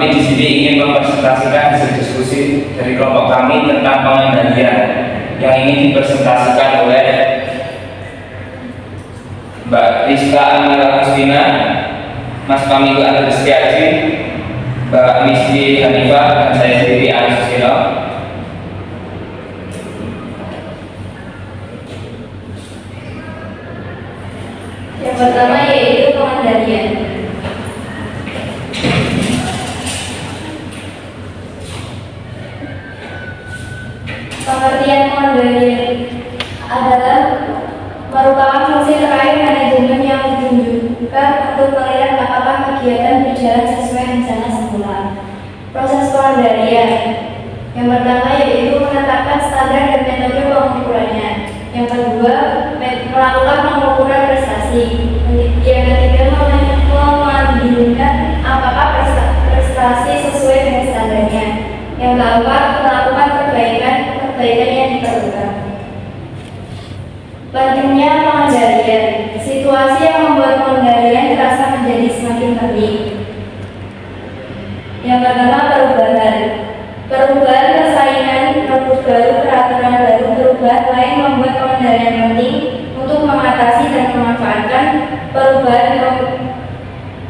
Kami di sini ingin mempresentasikan hasil diskusi dari kelompok kami tentang pengendalian yang ingin dipresentasikan oleh Mbak Rizka Amira Kustina, Mas Pamigo Andri Setiaji, Mbak Misdi Hanifah, dan saya sendiri Ari Susilo. Yang pertama yaitu pengendalian. Pengertian pengendalian adalah merupakan fungsi terkait manajemen yang ditunjukkan untuk melihat apakah kegiatan berjalan sesuai rencana semula. Proses pengendalian yang pertama yaitu menetapkan standar dan metode pengukurannya. Yang kedua, melakukan pengukuran prestasi. Yang ketiga, memandingkan apakah prestasi sesuai dengan standarnya. Yang keempat, melakukan perbaikan yang diperlukan. Pentingnya pengendalian. Situasi yang membuat pengendalian terasa menjadi semakin penting. Yang pertama, perubahan. Perubahan persaingan, produk baru, peraturan baru, perubahan lain membuat pengendalian penting untuk mengatasi dan memanfaatkan perubahan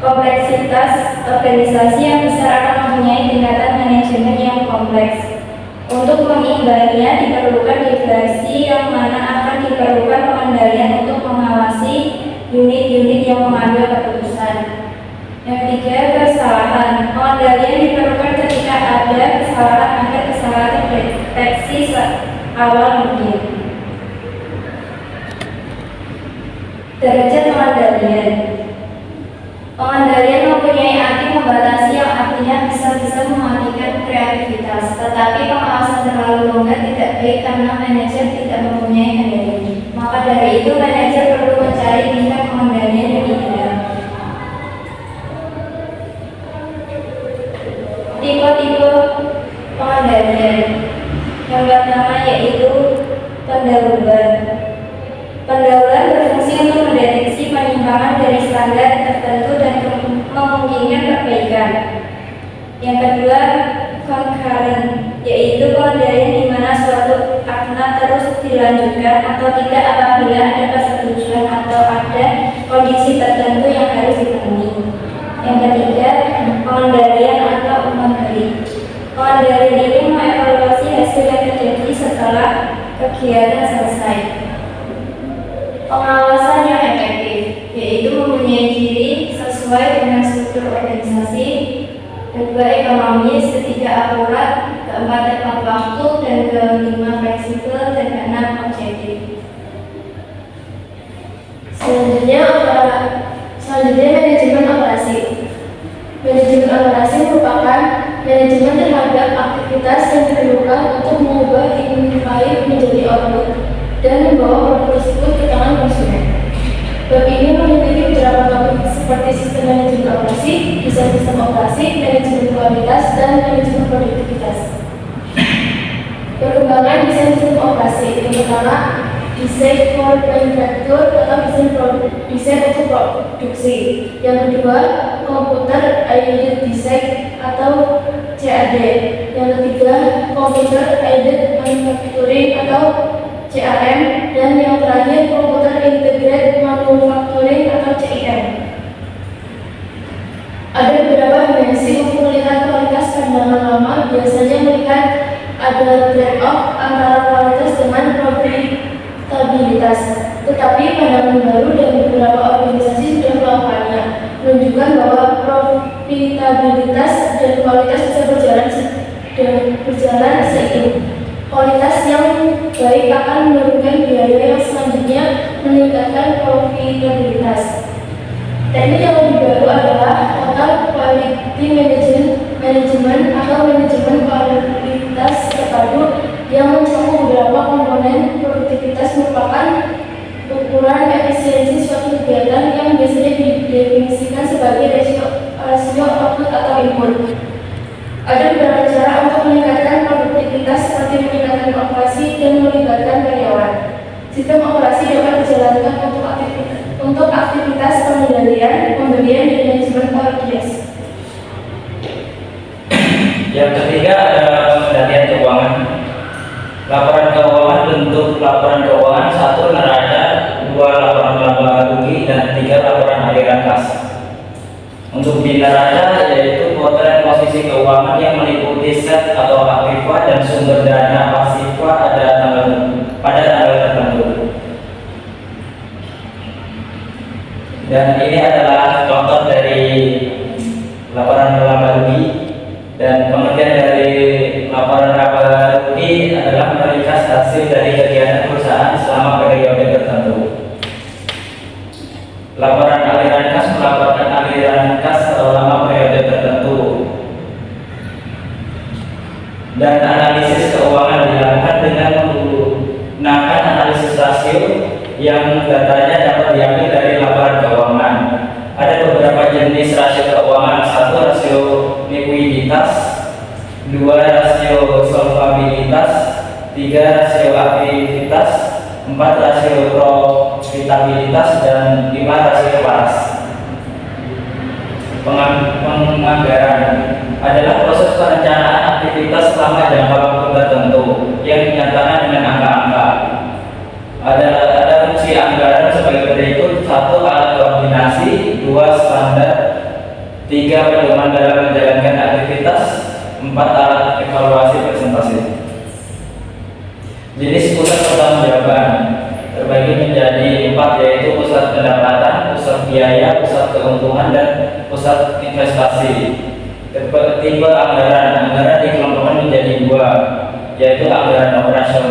kompleksitas organisasi yang besar akan mempunyai tingkatan manajemen yang kompleks. Untuk mengimbanginya diperlukan definisi yang mana akan diperlukan pengendalian untuk mengawasi unit-unit yang mengambil keputusan. Yang ketiga, kesalahan. Pengendalian diperlukan ketika ada kesalahan agar kesalahan terdeteksi awal mungkin. Derajat pengendalian. Pengendalian mempunyai arti membatasi yang artinya bisa mematikan kreativitas, tetapi pengawasan terlalu longgar tidak baik karena manajer tidak mempunyai kendali. Maka dari itu manajer perlu mencari tingkat pengendalian yang ideal. Tipe-tipe pengendalian. Yang pertama yaitu pendahuluan. Pendahuluan berfungsi untuk mendeteksi penyimpangan dari standar tertentu dan memungkinkan perbaikan. Yang kedua, concurrent, yaitu pengendalian di mana suatu akna terus dilanjutkan atau tidak apabila ada persetujuan atau ada kondisi tertentu yang harus dipenuhi. Yang ketiga, pengendalian atau mengendali. Pengendalian ini mengevaluasi hasil yang terjadi setelah kegiatan selesai. Pengawasan yang efektif, yaitu mempunyai ciri sesuai dengan struktur organisasi. Kedua, ekonomis. Ketiga, akurat. Keempat, tepat waktu. Dan kelima, fleksibel. Dan keenam, objektif. Selanjutnya manajemen operasi. Manajemen operasi merupakan manajemen terhadap aktivitas yang diperlukan untuk mengubah input menjadi output dan membawa produk tersebut ke tangan konsumen. Bab ini memiliki beberapa topik seperti sistem manajemen operasi, desain sistem operasi, manajemen kualitas, dan manajemen produktivitas. Perkembangan desain sistem operasi. Yang pertama, desain for manufacture atau desain untuk produksi. Yang kedua, computer aided design atau CAD. Yang ketiga, computer aided manufacturing atau CAM. Dan yang terakhir, computer integrated manufacturing atau CIM. Ada beberapa dimensi untuk melihat kualitas pandangan lama. Biasanya melihat ada trade-off antara kualitas dengan profitabilitas. Tetapi pandangan baru dan beberapa organisasi sudah melakukannya, menunjukkan bahwa profitabilitas dan kualitas bisa berjalan seiring. Kualitas yang baik akan menurunkan biaya yang selanjutnya meningkatkan profitabilitas. Teknik yang lebih baru adalah total quality management atau manajemen kualitas terpadu yang mencakup beberapa komponen. Produktivitas merupakan ukuran efisiensi suatu kegiatan yang biasanya didefinisikan sebagai rasio output atau input. Ada beberapa cara untuk meningkatkan produktivitas seperti meningkatkan operasi dan melibatkan karyawan. Sistem operasi dapat dijalankan untuk aktivitas pengendalian, pembelian, dan manajemen kualitas. Jenis neraca yaitu potret posisi keuangan yang meliputi set atau aktiva dan sumber dana pasiva pada tanggal tertentu. Dan ini adalah contoh dari laporan laba rugi, dan pengertian dari laporan laba rugi adalah meringkas hasil dari kegiatan perusahaan selama periode tertentu. Laporan aliran kas melaporkan aliran kas selama periode tertentu, dan analisis keuangan dilakukan dengan menggunakan analisis rasio yang datanya dapat diambil dari laporan keuangan. Ada beberapa jenis rasio keuangan: 1 rasio likuiditas, 2 rasio solvabilitas, 3 rasio aktivitas, 4 rasio profitabilitas, dan 5 rasio paras. Penganggaran adalah proses perencanaan aktivitas selama jangka waktu tertentu yang dinyatakan dengan angka-angka. Ada fungsi anggaran sebagai berikut: 1 alat koordinasi, 2 standar, 3 pedoman dalam menjalankan aktivitas, 4 alat evaluasi presentasi. Jenis pusat pertanggungjawaban terbagi menjadi 4, yaitu pusat pendapatan, pusat biaya, pusat keuntungan, dan pusat investasi. Tipe anggaran dikelompokkan menjadi 2, yaitu anggaran operasional